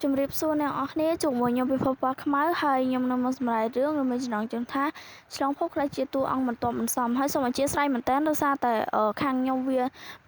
ជំរាបសួរអ្នកនរគ្នាជួបមួយខ្ញុំពិភពពណ៌ខ្មៅហើយខ្ញុំនឹងមកសម្រាយរឿងឬមានចំណងជើងថាឆ្លងភពខ្លះជាតួអង្គបន្ទាប់បន្សំហើយសូមអធិស្ឋានមែនតើដោយសារតែខាងខ្ញុំវា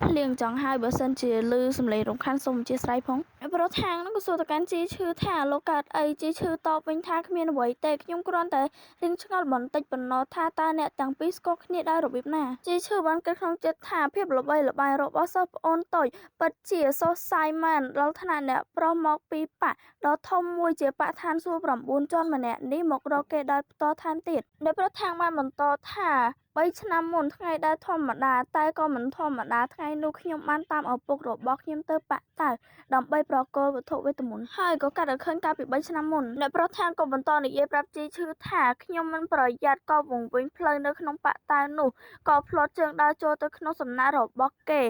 ភ្លៀងចង់ហើយបើសិនជាឮសំឡេងរំខានសូមអធិស្ឋានផងព្រោះខាងហ្នឹងក៏សួរទៅកាន់ជីឈឺថាលោកកើតអីជីឈឺតបវិញថាគ្មានអ្វីទេខ្ញុំគ្រាន់តែរៀនឆ្ងល់បន្តិចប៉ុណ្ណោះថាតើអ្នកទាំងពីរស្គាល់គ្នាដោយរបៀបណាជីឈឺបានគិតក្នុងចិត្តថាភាពល្បីល្បាញរបស់សិស្សប្អូនតូចពិតជាសោះសាយមែនដល់ថ្នាក់អ្នកប្រុសមកពីប៉ដ៏ធំមួយជាបឋានសួគ៌9ជាន់ម្នាក់នេះមករកគេដោយផ្ទាល់ថែមទៀតដោយប្រធាងបានបន្តថា3ឆ្នាំមុនថ្ងៃដែលធម្មតាតែក៏មិនធម្មតាថ្ងៃនោះខ្ញុំបានតាមឪពុករបស់ខ្ញុំទៅប៉ាក់តៅដើម្បីប្រគល់វត្ថុវេទមន្តហើយក៏កាត់ឲ្យឃើញកាលពី3ឆ្នាំមុនអ្នកប្រធានក៏បន្តនិយាយប្រាប់ជីឈឺថាខ្ញុំមិនប្រយ័ត្នក៏វង្វេងផ្លូវនៅក្នុងប៉ាក់តៅនោះក៏ផ្លាត់ជើងដើរចូលទៅក្នុងសំណាក់របស់គេ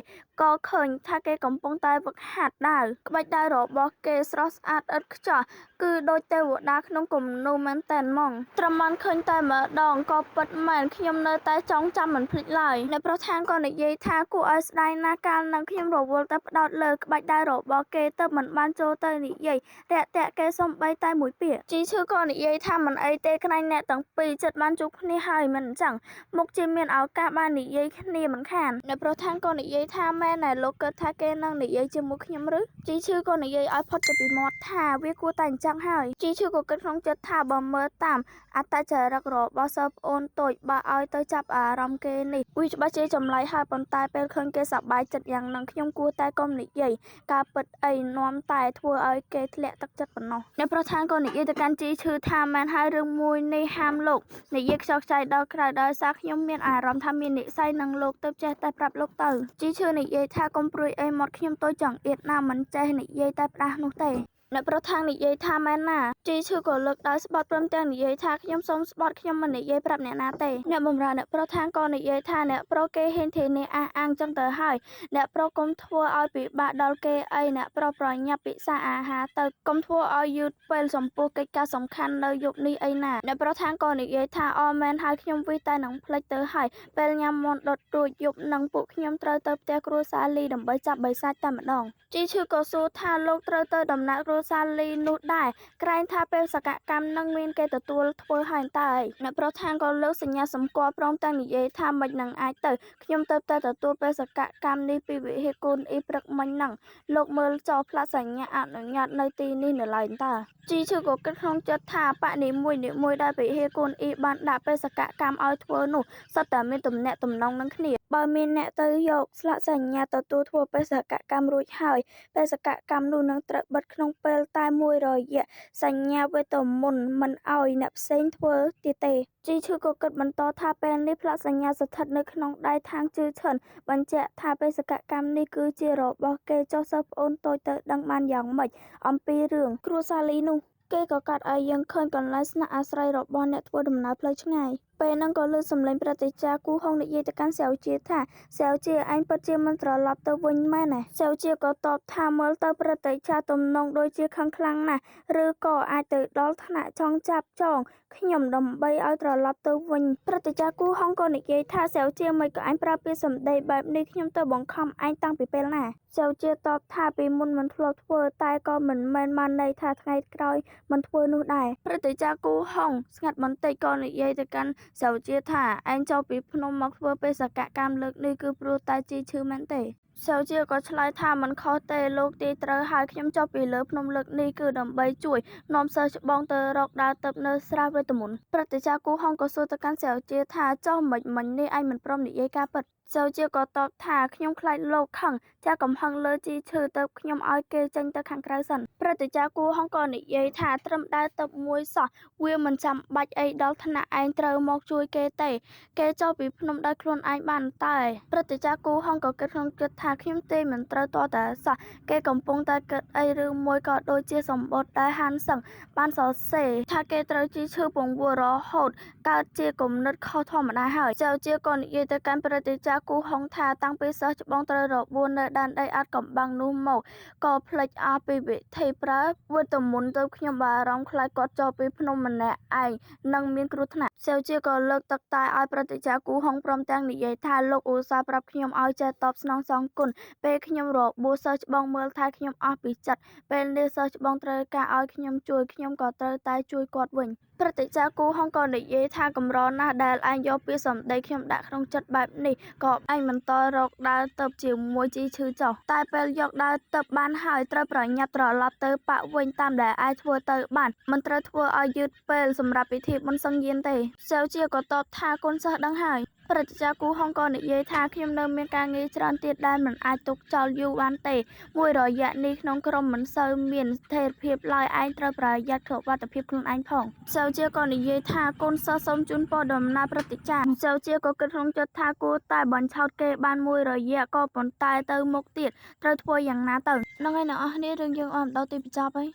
ក៏ឃើញថាគេកំពុងតែវឹកហាត់ដាវក្បាច់ដាវរបស់គេស្រស់ស្អាតឥតខ្ចោះគឺដូចទេវតាក្នុងគំនូរមែនតែនហ្មងត្រឹមបានឃើញតែម្ដងក៏ពិតមែនខ្ញុំនៅតែចងចាំមិនភ្លេចឡើយអ្នកប្រធានក៏និយាយថាគួរឲ្យស្ដាយណាស់កាលនឹងខ្ញុំរវល់តែផ្ដោតលើក្បាច់ដាវរបស់គេទៅមិនបានចូលទៅនិយាយរាក់ទាក់គេសំបីតែមួយពាក្យជីឈឺក៏និយាយថាមិនអីទេក្នែងអ្នកទាំងពីរចិត្តបានជួបគ្នាហើយមិនអញ្ចឹងមុខជាមានឱកាសបាននិយាយគ្នាមិនខានអ្នកប្រធានក៏និយាយថាមែនតែលោកគិតថាគេនឹងនិយាយជាមួយខ្ញុំឬជីឈឺក៏និយាយឲ្យផុតទៅពីមាត់ថាវាគួរតែអញ្ចឹងហើយជីឈឺក៏គិតក្នុងចិត្តថាបើមើលតាមអត្តចរិតរបស់សិស្សប្អូនតូចបើឲ្យទៅចាប់អារម្មណ៍គេនេះវាច្បាស់ជាចម្លែកហើយប៉ុន្តែពេលឃើញគេសប្បាយចិត្តយ៉ាងហ្នឹងខ្ញុំគួរតែកុំនិយាយការពិតអីនាំតែធ្វើឲ្យគេធ្លាក់ទឹកចិត្តប៉ុណ្ណោះអ្នកប្រធានក៏និយាយទៅកាន់ជីឈឺថាមែនហើយរឿងមួយនេះហាមលោកនិយាយខ្ចោះខ្ចាយដល់ក្រៅដោយសារខ្ញុំមានអារម្មណ៍ថាមាននិស្ស័យនឹងលោកទៅចេះតែប្រាប់លោកទៅជីឈឺនិយាយថាកុំព្រួយអីមាត់ខ្ញុំតូចចង្អៀតណាមិនចេះនិយាយតែផ្ដាស់នោះទេអ្នកប្រធាននិយាយថាមែនណាជីឈឺក៏លើកដោយស្បត់ព្រមទាំងនិយាយថាខ្ញុំសូមស្បត់ខ្ញុំមិននិយាយប្រាប់អ្នកណាទេអ្នកបម្រើអ្នកប្រធានក៏និយាយថាអ្នកប្រុសគេហ៊ានធានាអះអាងចឹងទៅហើយអ្នកប្រុសកុំធ្វើឲ្យពិបាកដល់គេអីអ្នកប្រុសប្រញាប់ពិសាអាហារទៅកុំធ្វើឲ្យយឺតពេលចំពោះកិច្ចការសំខាន់នៅយប់នេះអីណាអ្នកប្រធានក៏និយាយថាអមែនហើយខ្ញុំវិតែនឹងភ្លេចទៅហើយពេលញ៉ាំមាន់ដុតរួចយប់នឹងពួកខ្ញុំត្រូវទៅផ្ទះគ្រួសារលីដើម្បីចាប់បិសាចតែម្ដងជីឈឺក៏សួរថាលោកត្រូវទៅដំណាក់គ្រួសារលីនោះដែរក្រែងថាពេលសកម្មនឹងមានគេទទួលធ្វើហើយតើអ្នកប្រធានក៏លើកសញ្ញាសម្គាល់ព្រមទាំងនិយាយថាមិននឹងអាចទៅខ្ញុំទៅតែទទួលពេលសកម្មនេះពីវិហារគូនអ៊ីព្រឹកមិញហ្នឹងលោកមើលចោលផ្លាកសញ្ញាអនុញ្ញាតនៅទីនេះនៅឡើយតើជីឈឺក៏គិតក្នុងចិត្តថាបកនីមួយដែលវិហារគូនអ៊ីបានដាក់ពេលសកម្មឲ្យធ្វើនោះសុទ្ធតែមានទំនាក់ទំនងនឹងគ្នាបើមានអ្នកទៅយកស្លាកសញ្ញាទទួលធ្វើបេសកកម្មរួចហើយបេសកកម្មនោះនឹងត្រូវបិទក្នុងពេលតែមួយរយៈសញ្ញាវេទមន្តមិនឲ្យអ្នកផ្សេងធ្វើទៀតទេជីឈឺក៏គិតបន្តថាពេលនេះផ្លាកសញ្ញាស្ថិតនៅក្នុងដៃខាងជឿឈិនបញ្ជាក់ថាបេសកកម្មនេះគឺជារបស់គេចុះសិស្សប្អូនតូចទៅដឹងបានយ៉ាងម៉េចអំពីរឿងគ្រួសារលីនោះគេក៏កាត់ឲ្យយើងឃើញកន្លែងស្នាក់អាស្រ័យរបស់អ្នកធ្វើដំណើរផ្លូវឆ្ងាយពេលហ្នឹងក៏ឮសំឡេងប្រតិចាគូហុងនិយាយទៅកាន់សែវជាថាសែវជាអញពិតជាមិនត្រឡប់ទៅវិញមែនណាសែវជាក៏តបថាមើលទៅប្រតិចាទំនងដូចជាខឹងខ្លាំងណាស់ឬក៏អាចទៅដល់ថ្នាក់ចង់ចាប់ចងខ្ញុំដើម្បីឲ្យត្រឡប់ទៅវិញប្រតិចាគូហុងក៏និយាយថាសែវជាមិនក៏អញប្រើពាក្យសម្ដីបែបនេះខ្ញុំទៅបង្ខំអញតាំងពីពេលណាសែវជាតបថាពីមុនមិនធ្លាប់ធ្វើតែក៏មិនមែនបានន័យថាថ្ងៃក្រោយមិនធ្វើនោះដែរប្រតិចាគូហុងស្ងាត់បន្តិចក៏និយាយទៅកាន់សែវជាថាឯងចូលពីភ្នំមកធ្វើបេសកកម្មលើកនេះគឺព្រោះតែជីឈឺមែនទេសែវជាក៏ឆ្លើយថាមិនខុសទេលោកទាយត្រូវហើយខ្ញុំចុះពីលើភ្នំលើកនេះគឺដើម្បីជួយនាំសិស្សច្បងទៅរកដើរទឹកនៅស្រះវេទមន្តប្រតិចាគូហុងក៏សួរទៅកាន់សែវជាថាចុះមិនមិញនេះឯងមិនព្រមនិយាយការពិតសែវជាក៏តបថាខ្ញុំខ្លាចលោកខឹងចាកំហឹងលើជីឈឺទៅខ្ញុំឲ្យគេចេញទៅខាងក្រៅសិនប្រតិចាគូហុងក៏និយាយថាត្រឹមដើរទឹកមួយសោះវាមិនចាំបាច់អីដល់ថ្នាក់ឯងត្រូវមកជួយគេទេគេចុះពីភ្នំដោយខ្លួនឯងបានតែព្រឹទ្ធាចារ្យគូហុងក៏គិតក្នុងចិត្តថាខ្ញុំទេមិនត្រូវតតែសោះគេកំពុងតែគិតអីឬមួយក៏ដូចជាសម្បត្តិដែលហានសឹងបានសរសេរថាគេត្រូវជីឈឺពង្វល់រហូតកើតជាគំនិតខុសធម្មតាហើយចៅជាក៏និយាយទៅកាន់ព្រឹទ្ធាចារ្យគូហុងថាតាំងពីសិស្សច្បងត្រូវរបួសនៅដែនដីអាត់កំបាំងនោះមកក៏ភ្លេចអស់ពីវិធីប្រើវេទមន្តទៅខ្ញុំបារម្ភខ្លាចគាត់ចុះពីភ្នំម្នាក់ឯងនឹងមានគ្រោះថ្នាក់សែវជាក៏លើកទឹកតែឲ្យព្រឹទ្ធាចារ្យគូហុងព្រមទាំងនិយាយថាលោកឧស្សាហ៍ប្រាប់ខ្ញុំឲ្យចេះតបស្នងសងគុណ គុណពេលខ្ញុំរបួសសិស្សច្បងមើលថែខ្ញុំអស់ពីចិត្តពេលនេះសិស្សច្បងត្រូវការឲ្យខ្ញុំជួយខ្ញុំក៏ត្រូវតែជួយគាត់វិញព្រឹទ្ធាចារ្យគូហុងក៏និយាយថាកម្រណាស់ដែលឯងយកពាក្យសម្ដីខ្ញុំដាក់ក្នុងចិត្តបែបនេះក៏ឯងបន្តរកដើរទៅជាមួយជីឈឺចុះតែពេលយកដើរទៅបានហើយត្រូវប្រញាប់ត្រឡប់ទៅប៉ាក់វិញតាមដែលឯងធ្វើទៅបានមិនត្រូវធ្វើឲ្យយឺតពេលសម្រាប់ពិធីបុណ្យសង្យានទេសែវជាក៏តបថាកូនសិស្សដឹងហើយព្រឹទ្ធាចារ្យគូហុងក៏និយាយថាខ្ញុំនៅមានការងារច្រើនទៀតដែលមិនអាចទុកចោលយូរបានទេមួយរយៈនេះក្នុងក្រុមមិនសូវមានស្ថិរភាពឡើយឯងត្រូវប្រយ័ត្នសុវត្ថិភាពខ្លួនឯងផងសែវជាក៏និយាយថាកូនសិស្សសូមជូនពរដំណើរព្រឹទ្ធាចារ្យសែវជាក៏គិតក្នុងចិត្តថាគួរតែបញ្ឆោតគេបានមួយរយៈក៏ប៉ុន្តែទៅមុខទៀតត្រូវធ្វើយ៉ាងណាទៅហ្នឹងហើយអ្នកនរគ្នារឿងយើងអត់ដល់ទីបញ្ចប់ហើយ